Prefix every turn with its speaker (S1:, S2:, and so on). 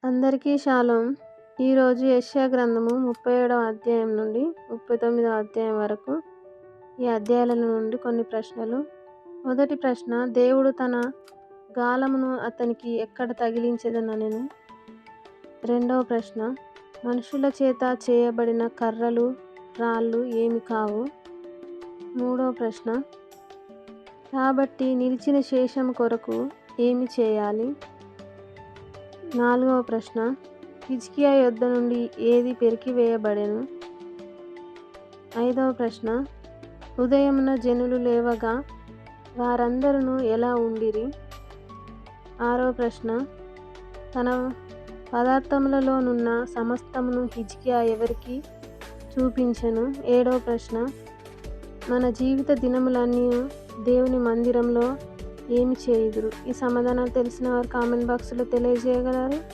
S1: అందరికీ షాలోమ్. ఈరోజు యెషయా గ్రంథము 37వ అధ్యాయం నుండి 39వ అధ్యాయం వరకు ఈ అధ్యాయాల నుండి కొన్ని ప్రశ్నలు. మొదటి ప్రశ్న, దేవుడు తన గాలమును అతనికి ఎక్కడ తగిలించెదనెను? రెండవ ప్రశ్న, మనుషుల చేత చేయబడిన కర్రలు రాళ్ళు ఏమి కావు? మూడవ ప్రశ్న, కాబట్టి నిలిచిన శేషము కొరకు ఏమి చేయాలి? నాలుగవ ప్రశ్న, హిజ్కియా యొద్ద నుండి ఏది పెరికివేయబడెను? ఐదవ ప్రశ్న, ఉదయమున జనులు లేవగా వారందరూ ఎలా ఉండిరి? ఆరవ ప్రశ్న, తన పదార్థములలోనున్న సమస్తమును హిజ్కియా ఎవరికి చూపించెను? ఏడవ ప్రశ్న, మన జీవిత దినములన్నీ దేవుని మందిరంలో ఏమి చేయుదురు? ఈ సమాధానాలు తెలిసిన వారు కామెంట్ బాక్స్లో తెలియజేయగలరు.